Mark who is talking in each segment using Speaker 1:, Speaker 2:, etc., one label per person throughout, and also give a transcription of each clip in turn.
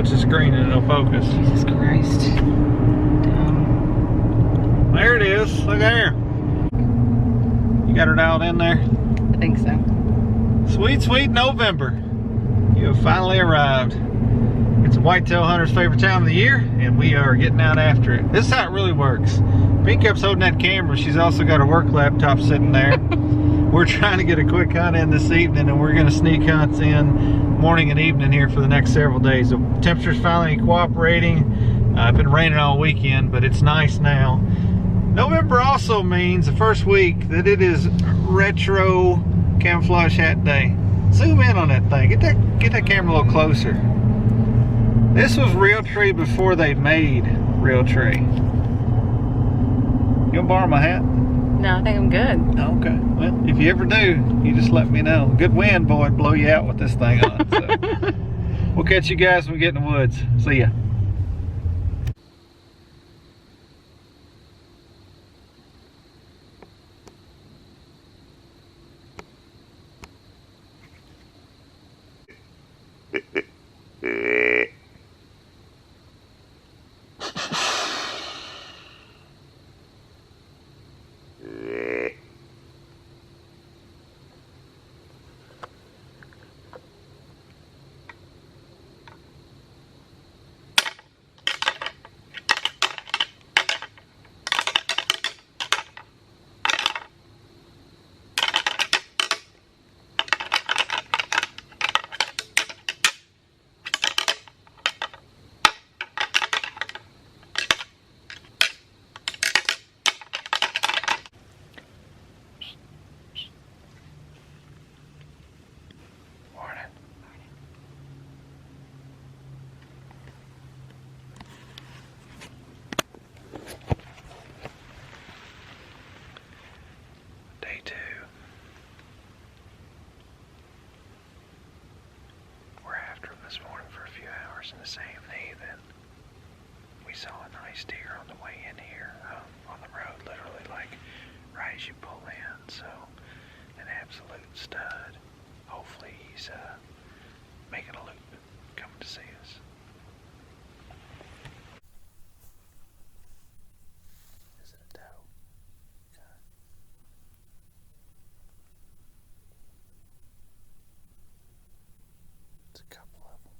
Speaker 1: touch the screen and it'll focus.
Speaker 2: Jesus Christ.
Speaker 1: There it is. Look there. You got her dialed in there?
Speaker 2: I think so.
Speaker 1: Sweet, sweet November. You have finally arrived. It's a whitetail hunter's favorite time of the year, and we are getting out after it. This is how it really works. Pink Cup's holding that camera. She's also got her work laptop sitting there. We're trying to get a quick hunt in this evening, and we're going to sneak hunts in morning and evening here for the next several days. The temperature's finally cooperating. It's been raining all weekend, but it's nice now. November also means the first week that it is retro camouflage hat day. Zoom in on that thing. Get that camera a little closer. This was Realtree before they made Realtree. You want to borrow my hat?
Speaker 2: No, I think I'm good.
Speaker 1: Okay. Well, if you ever do, you just let me know. Good wind, boy, it'd blow you out with this thing on. So. We'll catch you guys when we get in the woods. See ya. Day 2. We're after him this morning for a few hours in the same evening. We saw a nice deer on the way in here, on the road, literally like right as you pull in. So an absolute stud. Hopefully he's making a loop, coming to see us. Is it a doe? Okay. It's a couple of them.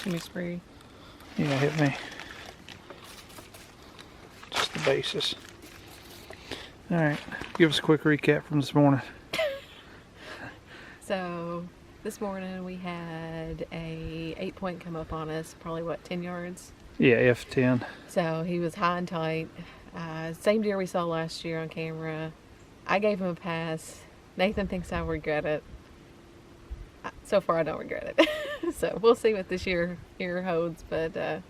Speaker 2: Let me spray.
Speaker 1: Yeah, hit me. Just the basis. Alright, give us a quick recap from this morning.
Speaker 2: So this morning we had a 8-point come up on us, probably what, 10 yards?
Speaker 1: Yeah, F10.
Speaker 2: So he was high and tight. Same deer we saw last year on camera. I gave him a pass. Nathan thinks I regret it. So far I don't regret it. So we'll see what this year holds, but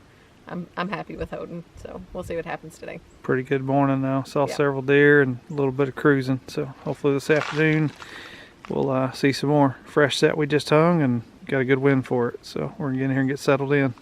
Speaker 2: I'm happy with Houghton. So we'll see what happens today.
Speaker 1: Pretty good morning though. Saw
Speaker 2: Yeah.
Speaker 1: several deer and a little bit of cruising. So hopefully this afternoon we'll see some more fresh set we just hung and got a good win for it. So we're gonna get in here and get settled in.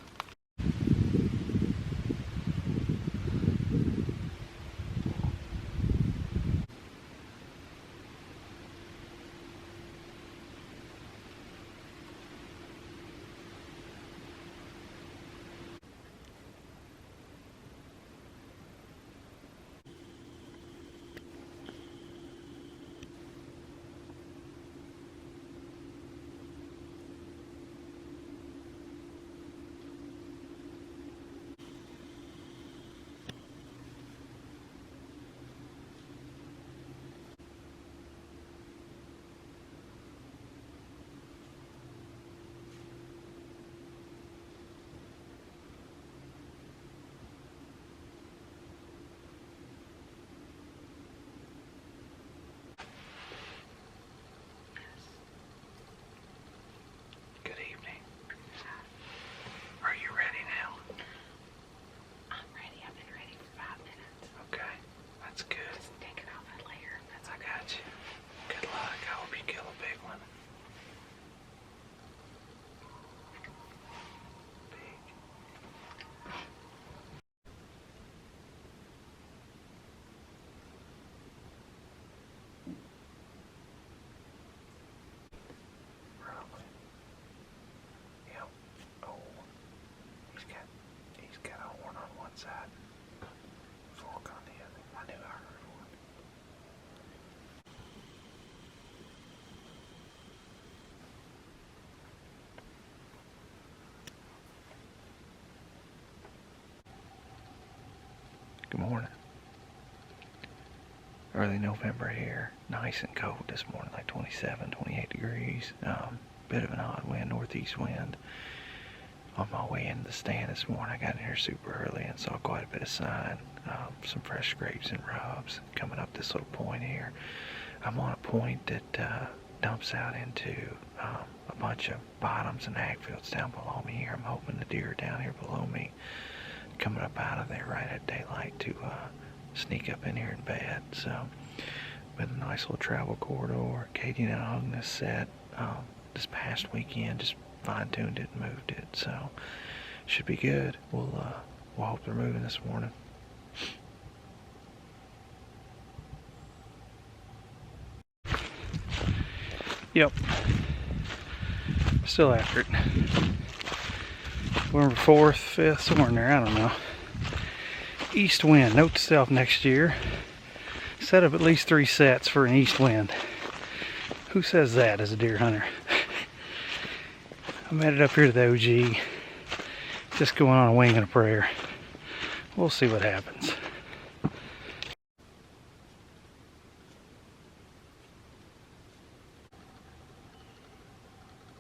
Speaker 1: Good evening. Are you ready now?
Speaker 2: I'm ready. I've been ready for 5 minutes.
Speaker 1: Okay, that's good.
Speaker 2: Just take it off that layer.
Speaker 1: I got you. Good luck. I hope you kill a big one. Big. Probably. Yep. Oh. He's got a horn on one side. Fork on the other. I knew I heard one. Good morning. Early November here. Nice and cold this morning, like 27, 28 degrees. Bit of an odd wind, northeast wind. On my way into the stand this morning, I got in here super early and saw quite a bit of sign. Some fresh scrapes and rubs coming up this little point here. I'm on a point that dumps out into a bunch of bottoms and ag fields down below me here. I'm hoping the deer are down here below me, coming up out of there right at daylight to sneak up in here in bed. So, been a nice little travel corridor. Catie and I hung this set this past weekend, just fine-tuned it and moved it. So, should be good. We'll hope they're moving this morning. Yep. Still after it. November 4th, 5th, somewhere in there, I don't know. East wind. Note to self next year. Set up at least 3 sets for an east wind. Who says that as a deer hunter? I'm headed up here to the OG. Just going on a wing and a prayer. We'll see what happens.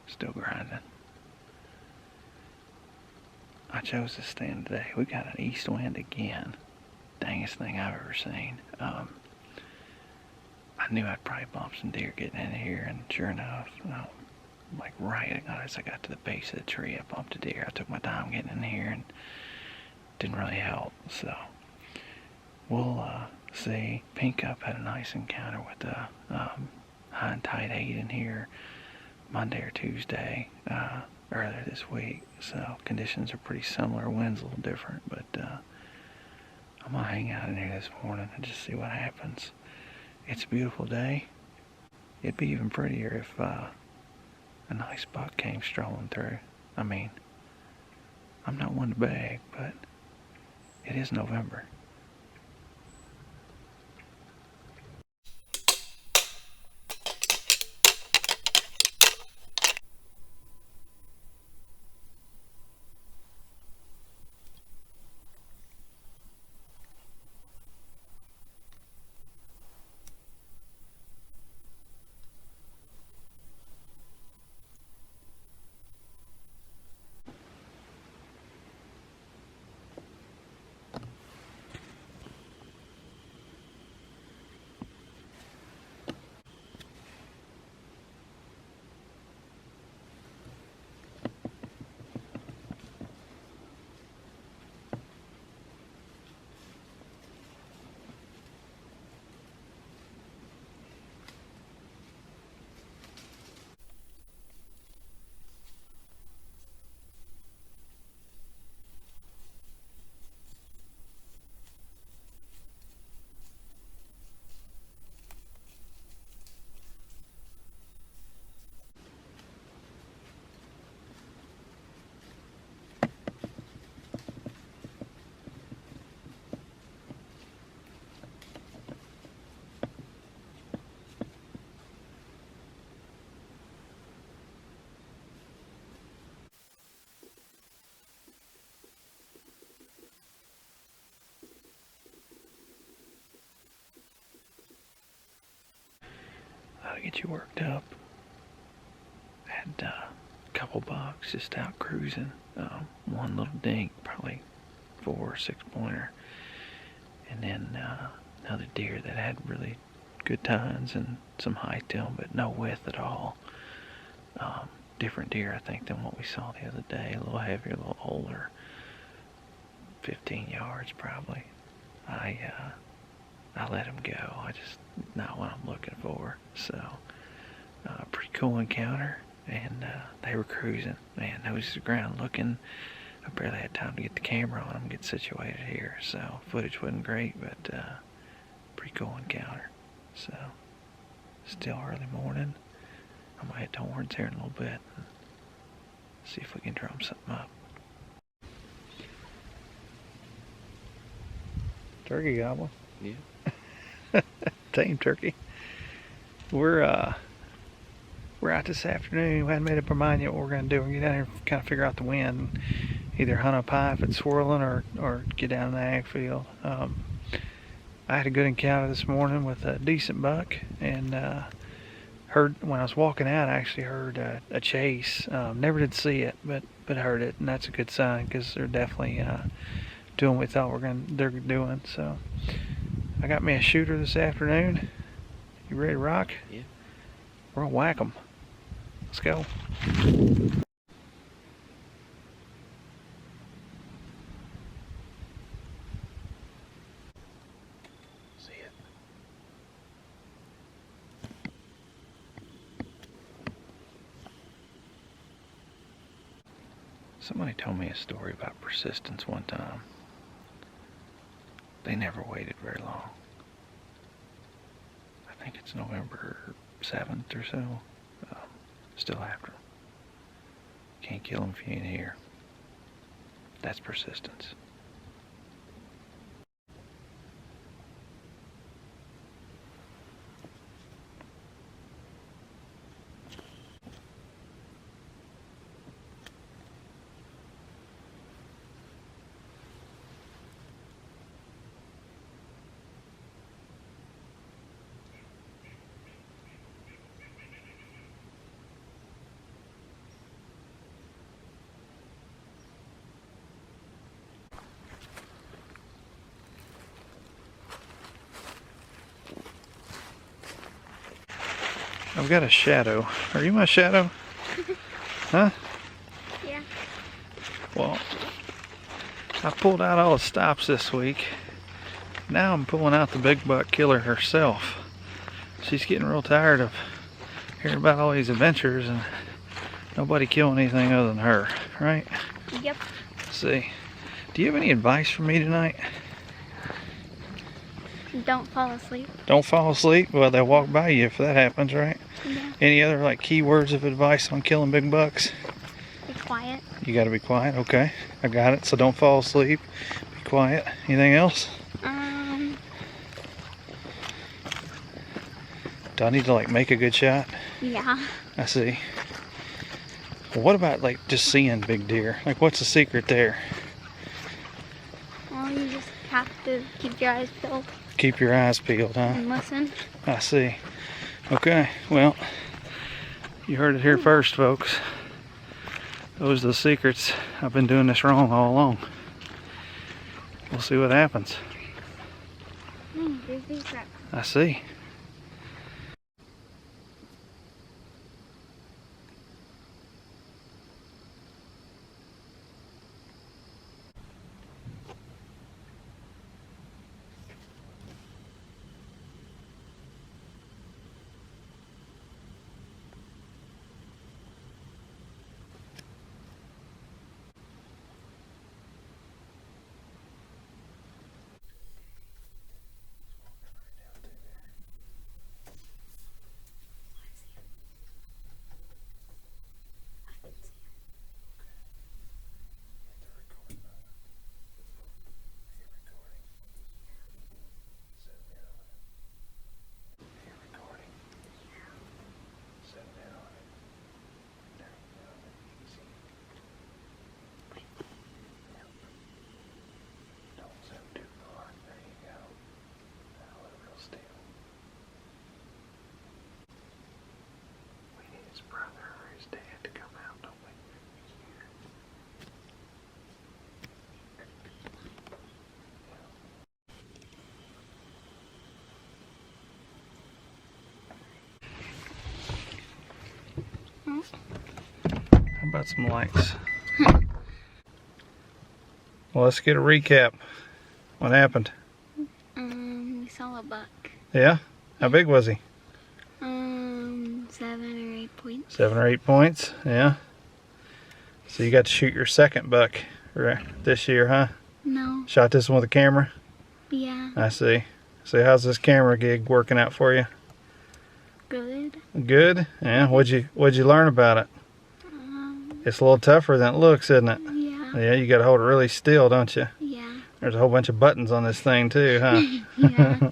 Speaker 1: Still grinding. I chose to stand today. We got an east wind again. Dangest thing I've ever seen. I knew I'd probably bump some deer getting in here, and sure enough, like right as I got to the base of the tree, I bumped a deer. I took my time getting in here and didn't really help. So we'll see. Pink Cup had a nice encounter with a high and tight 8 in here Monday or Tuesday earlier this week. So conditions are pretty similar. Wind's a little different, but I'm gonna hang out in here this morning and just see what happens. It's a beautiful day. It'd be even prettier if a nice buck came strolling through. I mean, I'm not one to beg, but it is November. get you worked up. Had a couple bucks just out cruising. One little dink, probably 4 or 6 pointer. And then another deer that had really good tines and some high tail, but no width at all. Different deer, I think, than what we saw the other day. A little heavier, a little older. 15 yards probably. I let him go. I just not what I'm looking for. So pretty cool encounter, and they were cruising. Man, nose to the ground looking. I barely had time to get the camera on them, get situated here. So footage wasn't great, but pretty cool encounter. So still early morning. I'm gonna head towards here in a little bit and see if we can drum something up. Turkey gobbler.
Speaker 3: Yeah.
Speaker 1: Tame turkey. We're out this afternoon. We hadn't made up our mind yet what we're gonna do. We're gonna get down here and kind of figure out the wind. Either hunt up high if it's swirling or get down in the ag field. I had a good encounter this morning with a decent buck, and heard when I was walking out, I actually heard a chase. Never did see it, but heard it, and that's a good sign because they're definitely doing what we thought they're doing. So I got me a shooter this afternoon. You ready to rock?
Speaker 3: Yeah.
Speaker 1: We're gonna whack them. Let's go. See it. Somebody told me a story about persistence one time. They never waited very long. I think it's November 7th or so. Still after them. Can't kill them if you ain't here. That's persistence. I've got a shadow. Are you my shadow? Huh?
Speaker 4: Yeah.
Speaker 1: Well, I pulled out all the stops this week. Now I'm pulling out the big buck killer herself. She's getting real tired of hearing about all these adventures and nobody killing anything other than her, right?
Speaker 4: Yep.
Speaker 1: Let's see. Do you have any advice for me tonight?
Speaker 4: Don't fall asleep.
Speaker 1: Don't fall asleep? Well, they'll walk by you if that happens, right?
Speaker 4: Yeah.
Speaker 1: Any other like key words of advice on killing big bucks?
Speaker 4: Be quiet.
Speaker 1: You gotta be quiet, okay. I got it. So don't fall asleep. Be quiet. Anything else? Do I need to like make a good shot?
Speaker 4: Yeah.
Speaker 1: I see. Well, what about like just seeing big deer? Like what's the secret there?
Speaker 4: Well, you just have to keep your eyes peeled
Speaker 1: Keep your eyes peeled, huh?
Speaker 4: and listen.
Speaker 1: I see. Okay, well, you heard it here first, folks. Those are the secrets. I've been doing this wrong all along. We'll see what happens.
Speaker 4: There's these rats.
Speaker 1: I see. How about some lights? Well, let's get a recap. What happened?
Speaker 4: We saw a buck.
Speaker 1: Yeah? How big was he?
Speaker 4: 7 or 8 points.
Speaker 1: 7 or 8 points, yeah. So you got to shoot your second buck this year, huh?
Speaker 4: No.
Speaker 1: Shot this one with a camera?
Speaker 4: Yeah.
Speaker 1: I see. So how's this camera gig working out for you?
Speaker 4: Good.
Speaker 1: Good? Yeah. What'd you learn about it? It's a little tougher than it looks, isn't it?
Speaker 4: Yeah.
Speaker 1: Yeah, you got to hold it really still, don't you?
Speaker 4: Yeah.
Speaker 1: There's a whole bunch of buttons on this thing too, huh?
Speaker 4: Yeah.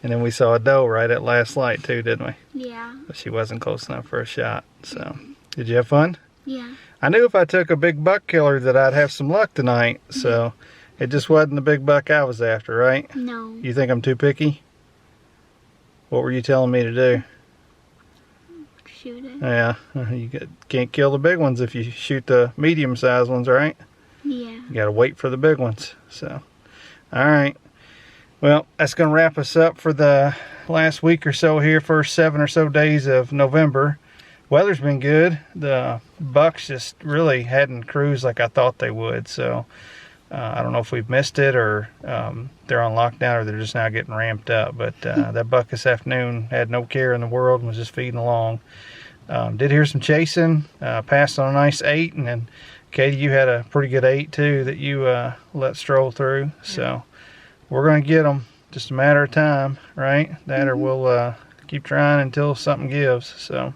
Speaker 1: And then we saw a doe right at last light too, didn't we?
Speaker 4: Yeah.
Speaker 1: But she wasn't close enough for a shot. So, did you have fun?
Speaker 4: Yeah.
Speaker 1: I knew if I took a big buck killer that I'd have some luck tonight. So, it just wasn't the big buck I was after, right?
Speaker 4: No.
Speaker 1: You think I'm too picky? What were you telling me to do?
Speaker 4: Shoot it.
Speaker 1: Yeah, you can't kill the big ones if you shoot the medium-sized ones, right?
Speaker 4: Yeah.
Speaker 1: You gotta wait for the big ones. So, all right. Well, that's gonna wrap us up for the last week or so here, first 7 or so days of November. Weather's been good. The bucks just really hadn't cruised like I thought they would. So, I don't know if we've missed it or they're on lockdown or they're just now getting ramped up. But that buck this afternoon had no care in the world and was just feeding along. Did hear some chasing, passed on a nice 8, and then Catie, you had a pretty good 8 too that you let stroll through. So we're going to get them, just a matter of time, right? That or we'll keep trying until something gives. So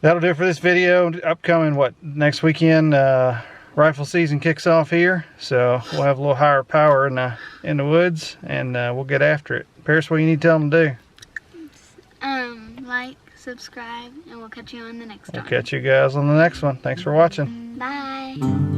Speaker 1: that'll do it for this video. Upcoming, next weekend, rifle season kicks off here. So we'll have a little higher power in the woods, and we'll get after it. Paris, what do you need to tell them to do?
Speaker 4: Like, subscribe, and we'll catch you on the next one.
Speaker 1: We'll catch you guys on the next one. Thanks for watching.
Speaker 4: Bye.